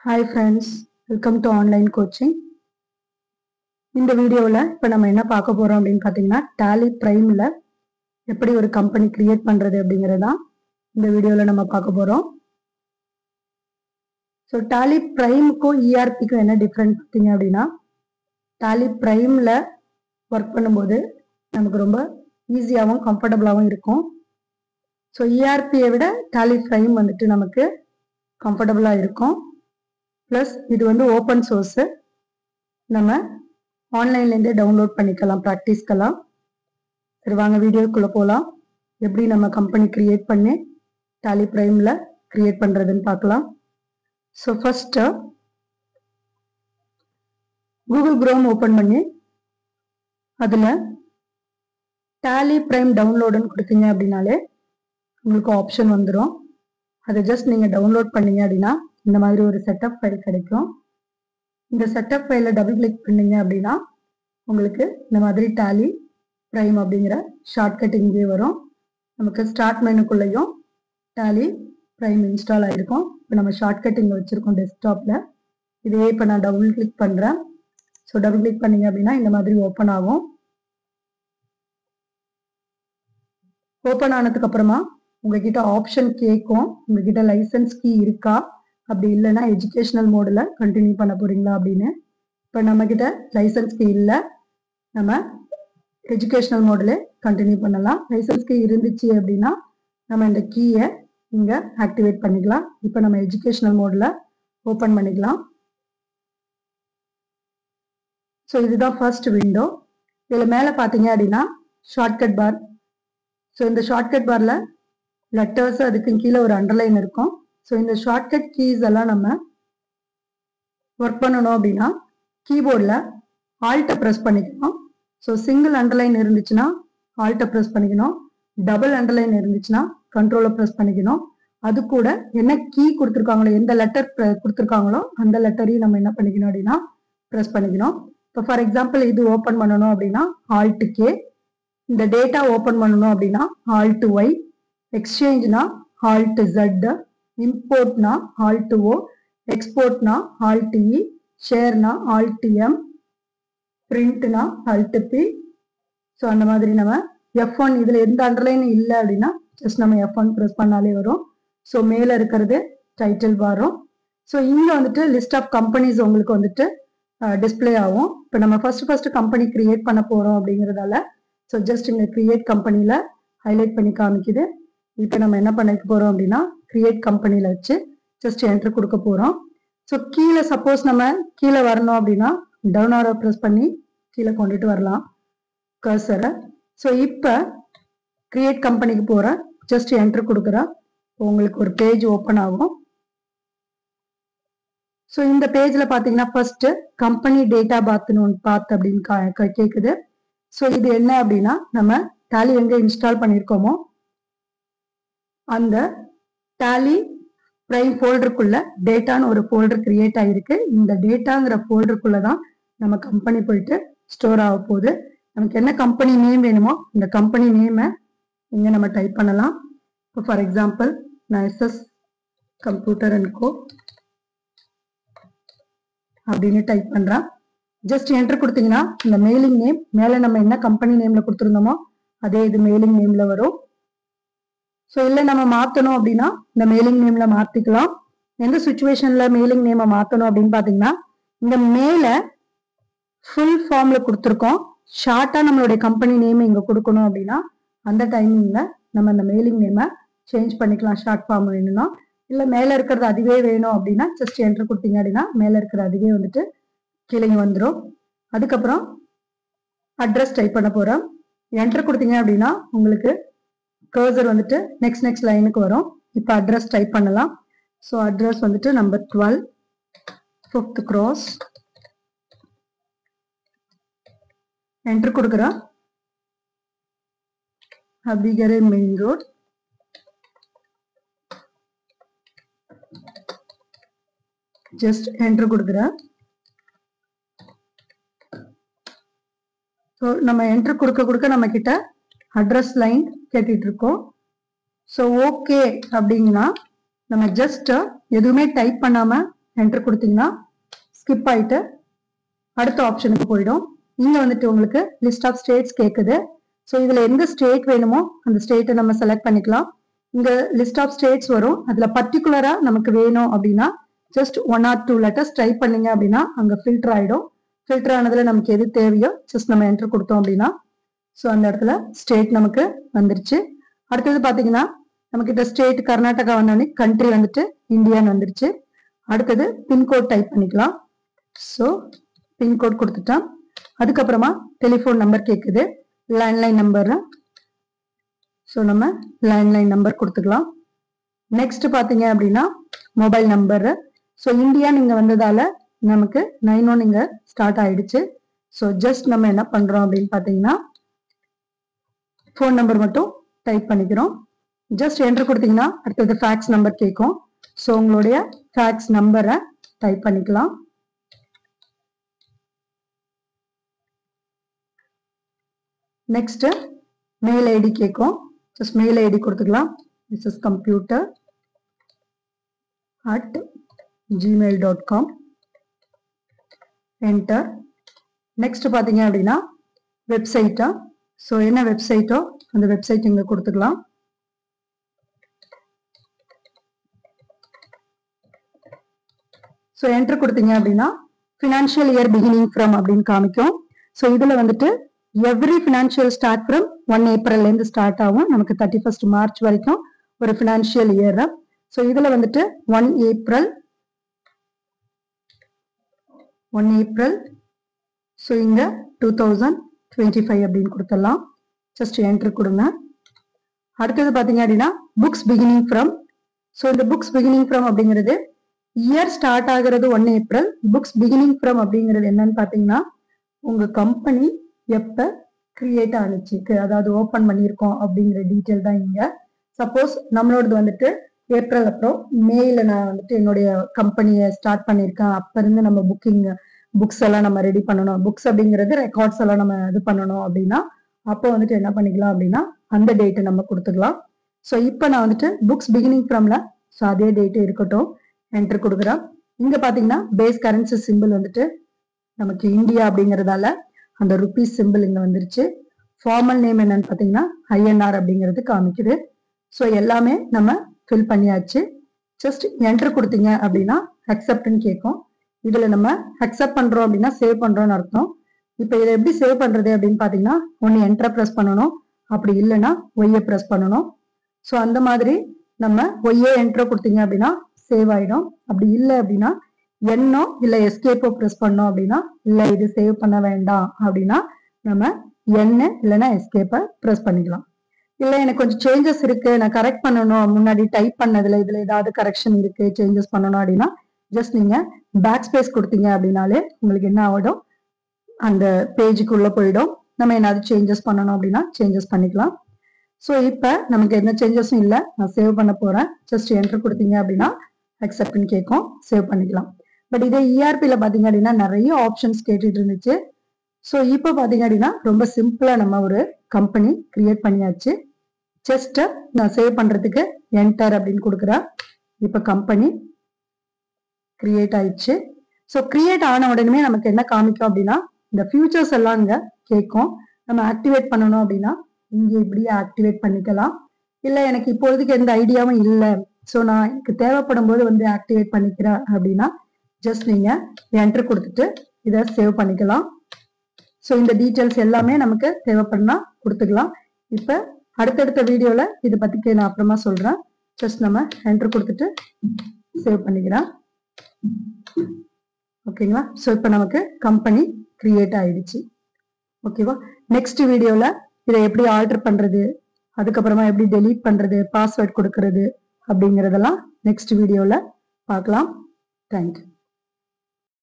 Hi friends, welcome to online coaching. இந்த வீடியோவில் இப்போ நம்ம என்ன பார்க்க போகிறோம் அப்படின்னு பார்த்தீங்கன்னா Tally Primeல எப்படி ஒரு கம்பெனி கிரியேட் பண்ணுறது அப்படிங்கிறதான் இந்த வீடியோவில் நம்ம பார்க்க போகிறோம். ஸோ Tally Primeக்கும் ERPக்கும் என்ன டிஃப்ரெண்ட் பார்த்தீங்க அப்படின்னா Tally Primeல ஒர்க் பண்ணும்போது நமக்கு ரொம்ப ஈஸியாகவும் கம்ஃபர்டபுளாகவும் இருக்கும். ஸோ ERPயை விட Tally Prime வந்துட்டு நமக்கு கம்ஃபர்டபுளாக இருக்கும். ப்ளஸ் இது வந்து ஓப்பன் சோர்ஸு, நம்ம ஆன்லைன்லேருந்தே டவுன்லோட் பண்ணிக்கலாம் ப்ராக்டிஸ்க்கெல்லாம். சரி வாங்க வீடியோக்குள்ளே போகலாம். எப்படி நம்ம கம்பெனி க்ரியேட் பண்ணி Tally Primeல க்ரியேட் பண்ணுறதுன்னு பார்க்கலாம். So first Google chrome open பண்ணி அதில் Tally Prime டவுன்லோடுன்னு கொடுத்தீங்க அப்படின்னாலே உங்களுக்கு ஆப்ஷன் வந்துடும். அதை ஜஸ்ட் நீங்கள் டவுன்லோட் பண்ணீங்க அப்படின்னா இந்த மாதிரி ஒரு செட்டப் ஃபைல் கிடைக்கும். இந்த செட்டப் ஃபைலில் டபுள் கிளிக் பண்ணீங்க அப்படின்னா உங்களுக்கு இந்த மாதிரி Tally Prime அப்படிங்கிற ஷார்ட்கட் இங்கே வரும். நமக்கு ஸ்டார்ட் மெனுக்குள்ளேயும் Tally Prime இன்ஸ்டால் ஆகிருக்கும். இப்போ நம்ம ஷார்ட்கட் இங்கே வச்சுருக்கோம் டெஸ்க்டாப்பில். இதே இப்போ நான் டபுள் கிளிக் பண்ணுறேன். ஸோ டபுள் கிளிக் பண்ணீங்க அப்படின்னா இந்த மாதிரி ஓப்பன் ஆகும். ஓப்பன் ஆனதுக்கு அப்புறமா உங்ககிட்ட ஆப்ஷன் கேட்கும். உங்ககிட்ட லைசன்ஸ் கீ இருக்கா, அப்படி இல்லைன்னா எஜுகேஷனல் மோடில் கண்டினியூ பண்ண போறீங்களா அப்படின்னு. இப்போ நம்மக்கிட்ட லைசன்ஸ் கீ இல்லை, நம்ம எஜுகேஷனல் மோடில் கண்டினியூ பண்ணலாம். லைசன்ஸ் கீ இருந்துச்சு அப்படின்னா நம்ம இந்த கீயை இங்கே ஆக்டிவேட் பண்ணிக்கலாம். இப்போ நம்ம எஜுகேஷனல் மோடில் ஓப்பன் பண்ணிக்கலாம். ஸோ இதுதான் ஃபர்ஸ்ட் விண்டோ. இதில் மேலே பார்த்தீங்க அப்படின்னா ஷார்ட்கட் பார். ஸோ இந்த ஷார்ட்கட் பாரில் லெட்டர்ஸ், அதுக்கு கீழே ஒரு அண்டர்லைன் இருக்கும். ஸோ இந்த ஷார்ட்கட் கீஸ் எல்லாம் நம்ம ஒர்க் பண்ணணும் அப்படின்னா கீபோர்டில் ஆல்ட்டை ப்ரெஸ் பண்ணிக்கணும். ஸோ சிங்கிள் அண்டர்லைன் இருந்துச்சுன்னா ஆல்ட்டை ப்ரெஸ் பண்ணிக்கணும். டபுள் அண்டர்லைன் இருந்துச்சுன்னா கண்ட்ரோலை ப்ரெஸ் பண்ணிக்கணும். அது கூட என்ன கீ கொடுத்துருக்காங்களோ, எந்த லெட்டர் கொடுத்துருக்காங்களோ அந்த லெட்டரையும் நம்ம என்ன பண்ணிக்கணும் அப்படின்னா ப்ரெஸ் பண்ணிக்கணும். இப்போ ஃபார் எக்ஸாம்பிள் இது ஓப்பன் பண்ணணும் அப்படின்னா ஆல்ட் கே, இந்த டேட்டா ஓப்பன் பண்ணணும் அப்படின்னா ஆல்ட் ஒய், எக்ஸ்சேஞ்ச்னா ஆல்ட் Z, இம்போர்ட்னா ஆல்ட் O, எக்ஸ்போர்ட்னா ஆல்ட் E, ஷேர்னா ஆல்ட் M, பிரிண்ட்னா ஆல்ட் P. ஸோ அந்த மாதிரி நம்ம F1 இதில் எந்த அண்டர்லைன் இல்லை அப்படின்னா ஜஸ்ட் நம்ம F1 ப்ரெஸ் பண்ணாலே வரும். ஸோ மேலே இருக்கிறது டைட்டில் வரும். ஸோ இங்கே வந்துட்டு லிஸ்ட் ஆஃப் கம்பெனிஸ் உங்களுக்கு வந்துட்டு டிஸ்பிளே ஆகும். இப்போ நம்ம ஃபர்ஸ்ட் கம்பெனி கிரியேட் பண்ண போகிறோம் அப்படிங்கிறதால ஸோ ஜஸ்ட் இங்கே கிரியேட் கம்பெனியில் ஹைலைட் பண்ணி காமிக்குது. இப்போ நம்ம என்ன பண்ணிக்க போகிறோம் அப்படின்னா கிரியேட் கம்பெனியில் வச்சு ஜஸ்ட் என்ட்ரு கொடுக்க போகிறோம். ஸோ கீழே சப்போஸ் நம்ம கீழே வரணும் அப்படின்னா டவுன் ஆரோ ப்ரெஸ் பண்ணி கீழே கொண்டுட்டு வரலாம் கர்சரை. ஸோ இப்போ கிரியேட் கம்பெனிக்கு போகிறேன், ஜஸ்ட் என்ட்ரு கொடுக்குறேன். உங்களுக்கு ஒரு பேஜ் ஓப்பன் ஆகும். ஸோ இந்த பேஜில் பார்த்தீங்கன்னா ஃபர்ஸ்ட் கம்பெனி டேட்டா பாத்னு ஒன்று பாத் அப்படின்னு கேட்குது. ஸோ இது என்ன அப்படின்னா நம்ம Tally எங்கே இன்ஸ்டால் பண்ணியிருக்கோமோ அந்த Tally Prime ஃபோல்டருக்குள்ள டேட்டான்னு ஒரு ஃபோல்டர் கிரியேட் ஆகிருக்கு. இந்த டேட்டாங்கிற ஃபோல்டருக்குள்ள தான் நம்ம கம்பெனி போயிட்டு ஸ்டோர் ஆக போகுது. நமக்கு என்ன கம்பெனி நேம் வேணுமோ இந்த கம்பெனி நேமை இங்கே நம்ம டைப் பண்ணலாம். இப்போ ஃபார் எக்ஸாம்பிள் நான் SS கம்ப்யூட்டர் அண்ட் கோ அப்படின்னு டைப் பண்ணுறேன். ஜஸ்ட் என்ட்ரு கொடுத்தீங்கன்னா இந்த மெயிலிங் நேம் மேலே நம்ம என்ன கம்பெனி நேமில் கொடுத்துருந்தோமோ அதே இது மெயிலிங் நேமில் வரும். ஸோ இல்லை நம்ம மாற்றணும் அப்படின்னா இந்த மெயிலிங் நேமில் மாற்றிக்கலாம். எந்த சுச்சுவேஷனில் மெயிலிங் நேமை மாற்றணும் அப்படின்னு பார்த்தீங்கன்னா இந்த மேலே ஃபுல் ஃபார்மில் கொடுத்துருக்கோம், ஷார்ட்டாக நம்மளுடைய கம்பெனி நேம் இங்கே கொடுக்கணும் அப்படின்னா அந்த டைமிங்கில் நம்ம இந்த மெயிலிங் நேமை சேஞ்ச் பண்ணிக்கலாம். ஷார்ட் ஃபார்ம் வேணும்னா, இல்லை மேலே இருக்கிறது அதுவே வேணும் அப்படின்னா ஜஸ்ட் என்ட்ரு கொடுத்தீங்க அப்படின்னா மேலே இருக்கிற அதுவே வந்துட்டு கீழே வந்துடும். அதுக்கப்புறம் அட்ரஸ் டைப் பண்ண போகிறோம். என்ட்ரு கொடுத்தீங்க அப்படின்னா உங்களுக்கு கர்சர் வந்துட்டு நெக்ஸ்ட் லைனுக்கு வரும். இப்போ அட்ரஸ் டைப் பண்ணலாம். ஸோ அட்ரஸ் வந்துட்டு நம்பர் 12 5th Cross. என்ட்ரு கொடுக்குறோம். அபிகரை மெயின் ரோட், ஜஸ்ட் என்ட்ரு கொடுக்குறேன். ஸோ நம்ம என்ட்ரு கொடுக்க நம்ம கிட்ட அட்ரஸ் லைன் கேட்டுட்டு இருக்கோம். ஸோ ஓகே அப்படிங்கன்னா நம்ம ஜஸ்ட் எதுவுமே டைப் பண்ணாம என்டர் கொடுத்தீங்கன்னா ஸ்கிப் ஆயிட்டு அடுத்த ஆப்ஷனுக்கு போயிடும். இங்க வந்துட்டு உங்களுக்கு லிஸ்ட் ஆஃப் ஸ்டேட்ஸ் கேக்குது. ஸோ இதுல எந்த ஸ்டேட் வேணுமோ அந்த ஸ்டேட்டை நம்ம செலக்ட் பண்ணிக்கலாம். இங்க லிஸ்ட் ஆஃப் ஸ்டேட்ஸ் வரும். அதுல பர்டிகுலரா நமக்கு வேணும் அப்படின்னா ஜஸ்ட் 1 or 2 லெட்டர்ஸ் டைப் பண்ணீங்க அப்படின்னா அங்க ஃபில்டர் ஆயிடும். ஃபில்டர் ஆனதுல நமக்கு எது தேவையோ ஜஸ்ட் நம்ம என்டர் கொடுத்தோம் அப்படின்னா ஸோ அந்த இடத்துல ஸ்டேட் நமக்கு வந்துருச்சு. அடுத்தது பாத்தீங்கன்னா நமக்கு இந்த ஸ்டேட் கர்நாடகா வந்தோடனே கண்ட்ரி வந்துட்டு இந்தியான்னு வந்துருச்சு. அடுத்தது பின்கோட் டைப் பண்ணிக்கலாம். ஸோ பின்கோட் கொடுத்துட்டோம். அதுக்கப்புறமா டெலிஃபோன் நம்பர் கேட்குது, லேண்ட்லைன் நம்பர். ஸோ நம்ம லேண்ட்லைன் நம்பர் கொடுத்துக்கலாம். நெக்ஸ்ட் பாத்தீங்க அப்படின்னா மொபைல் நம்பர். ஸோ இந்தியா நீங்க வந்ததால நமக்கு 91 இங்க ஸ்டார்ட் ஆயிடுச்சு. ஸோ ஜஸ்ட் நம்ம என்ன பண்றோம் அப்படின்னு பாத்தீங்கன்னா ஃபோன் நம்பர் மட்டும் டைப் பண்ணிக்கிறோம். ஜஸ்ட் என்டர் கொடுத்தீங்கன்னா அடுத்தது ஃபேக்ஸ் நம்பர் கேட்கும். ஸோ உங்களுடைய ஃபேக்ஸ் நம்பரை டைப் பண்ணிக்கலாம். நெக்ஸ்ட் மெயில் ஐடி கேட்கும். ஜஸ்ட் மெயில் ஐடி கொடுத்துக்கலாம். This is computer@gmail.com. Enter. Next பாத்தீங்க அப்படின்னா வெப்சைட்டா. ஸோ என்ன வெப்சைட்டோ அந்த வெப்சைட் இங்க கொடுத்துக்கலாம். ஸோ என்டர் கொடுத்தீங்க அப்படின்னா ஃபினான்ஷியல் இயர் பிகினிங் ஃப்ரம் அப்படின்னு காமிக்கும். ஸோ இதுல வந்துட்டு எவ்ரி ஃபினான்ஷியல் ஸ்டார்ட் ஃப்ரம் 1 ஏப்ரல்ல இருந்து ஸ்டார்ட் ஆகும். நமக்கு 31 மார்ச் வரைக்கும் ஒரு ஃபினான்ஷியல் இயர். ஸோ இதுல வந்துட்டு 1 ஏப்ரல். ஸோ இங்க 2025 அப்படின்னு கொடுத்துடலாம். ஜஸ்ட் என்டர் கொடுங்க. அடுத்தது பாத்தீங்க அப்படின்னா புக்ஸ் பிகினிங் ஃப்ரம். ஸோ இந்த புக்ஸ் பிகினிங் ஃப்ரம் அப்படிங்கிறது இயர் ஸ்டார்ட் ஆகிறது 1 ஏப்ரல். புக்ஸ் பிகினிங் ஃப்ரம் அப்படிங்கிறது என்னன்னு பாத்தீங்கன்னா உங்க கம்பெனி எப்ப கிரியேட் ஆனிச்சு, அதாவது ஓபன் பண்ணியிருக்கோம் அப்படிங்கிற டீட்டெயில் தான் இங்க. சப்போஸ் நம்மளோடது வந்துட்டு ஏப்ரல் அப்புறம் மேல நான் வந்துட்டு என்னுடைய கம்பெனியை ஸ்டார்ட் பண்ணியிருக்கேன். அப்ப இருந்து நம்ம புக்ஸ் எல்லாம் நம்ம ரெடி பண்ணணும். புக்ஸ் அப்படிங்கிறது ரெக்கார்ட்ஸ் எல்லாம் நம்ம இது பண்ணணும் அப்படின்னா அப்போ வந்துட்டு என்ன பண்ணிக்கலாம் அப்படின்னா அந்த டேட்டை நம்ம கொடுத்துக்கலாம். ஸோ இப்போ நான் வந்துட்டு புக்ஸ் பிகினிங் ஃப்ரம்ல ஸோ அதே டேட்டு இருக்கட்டும். என்டர் கொடுக்குறேன். இங்க பாத்தீங்கன்னா பேஸ் கரன்சி சிம்பிள் வந்துட்டு நமக்கு இந்தியா அப்படிங்கறதால அந்த ருபீஸ் சிம்பிள் இங்க வந்துருச்சு. ஃபார்மல் நேம் என்னன்னு பாத்தீங்கன்னா INR அப்படிங்கிறது காமிக்குது. ஸோ எல்லாமே நம்ம ஃபில் பண்ணியாச்சு. ஜஸ்ட் என்டர் கொடுத்தீங்க அப்படின்னா அக்செப்ட்னு கேட்கும். இதுல நம்ம அக்செப்ட் பண்றோம் அப்படின்னா சேவ் பண்றோம்னு அர்த்தம். இப்போ இதை எப்படி சேவ் பண்றது அப்படின்னு பாத்தீங்கன்னா ஒன்னு என்டரை ப்ரெஸ் பண்ணணும், அப்படி இல்லைன்னா ஒய்யை ப்ரெஸ் பண்ணணும். ஸோ அந்த மாதிரி நம்ம ஒய்யே என்டர் கொடுத்தீங்க அப்படின்னா சேவ் ஆயிடும். அப்படி இல்லை அப்படின்னா என்னோ இல்ல எஸ்கேப்போ ப்ரெஸ் பண்ணோம் அப்படின்னா இல்ல இது சேவ் பண்ண வேண்டாம் அப்படின்னா நம்ம என்ன இல்லைன்னா எஸ்கேப்பை ப்ரெஸ் பண்ணிக்கலாம். இல்ல எனக்கு கொஞ்சம் சேஞ்சஸ் இருக்கு, நான் கரெக்ட் பண்ணணும், முன்னாடி டைப் பண்ணதுல இதுல ஏதாவது கரெக்ஷன் இருக்கு, சேஞ்சஸ் பண்ணணும் அப்படின்னா ஜஸ்ட் நீங்க பேக் ஸ்பேஸ் கொடுத்தீங்க அப்படின்னாலே உங்களுக்கு என்ன ஆகிடும், அந்த பேஜுக்குள்ள போயிடும். நம்ம ஏதாவது சேஞ்சஸ் பண்ணணும் அப்படின்னா சேஞ்சஸ் பண்ணிக்கலாம். ஸோ இப்போ நமக்கு எந்த சேஞ்சஸும் இல்லை, நான் சேவ் பண்ண போறேன். ஜஸ்ட் என்டர் கொடுத்தீங்க அப்படின்னா அக்செப்ட்னு கேட்கும், சேவ் பண்ணிக்கலாம். பட் இதே ERPல பாத்தீங்க அப்படின்னா நிறைய ஆப்ஷன்ஸ் கேட்டுட்டு இருந்துச்சு. ஸோ இப்போ பாத்தீங்க அப்படின்னா ரொம்ப சிம்பிளா நம்ம ஒரு கம்பெனி கிரியேட் பண்ணியாச்சு. ஜஸ்ட் நான் சேவ் பண்றதுக்கு என்டர் அப்படின்னு கொடுக்குறேன். இப்போ கம்பெனி கிரியேட் ஆயிடுச்சு. ஸோ கிரியேட் ஆன உடனே நமக்கு என்ன காமிக்கும் அப்படின்னா இந்த ஃபியூச்சர்ஸ் எல்லாம் இங்க கேட்கும். நம்ம ஆக்டிவேட் பண்ணணும் அப்படின்னா இங்க இப்படியே ஆக்டிவேட் பண்ணிக்கலாம். இல்ல எனக்கு இப்போதைக்கு எந்த ஐடியாவும் இல்லை, ஸோ நான் எனக்கு தேவைப்படும் போது வந்து ஆக்டிவேட் பண்ணிக்கிறேன் அப்படின்னா ஜஸ்ட் நீங்க என்டர் கொடுத்துட்டு இதை சேவ் பண்ணிக்கலாம். ஸோ இந்த டீட்டெயில்ஸ் எல்லாமே நமக்கு தேவைப்படுனா கொடுத்துக்கலாம். இப்போ அடுத்தடுத்த வீடியோல இதை பத்தி நான் அப்புறமா சொல்றேன். ஜஸ்ட் நம்ம என்டர் கொடுத்துட்டு சேவ் பண்ணிக்கிறேன். ஓகேங்களா? ஸோ இப்போ நமக்கு கம்பெனி கிரியேட் ஆயிடுச்சு. ஓகேவா? நெக்ஸ்ட் வீடியோல இதை எப்படி ஆல்டர் பண்றது, அதுக்கப்புறமா எப்படி டெலீட் பண்றது, பாஸ்வேர்ட் கொடுக்கறது அப்படிங்கறதெல்லாம் நெக்ஸ்ட் வீடியோல பார்க்கலாம். தேங்க்யூ.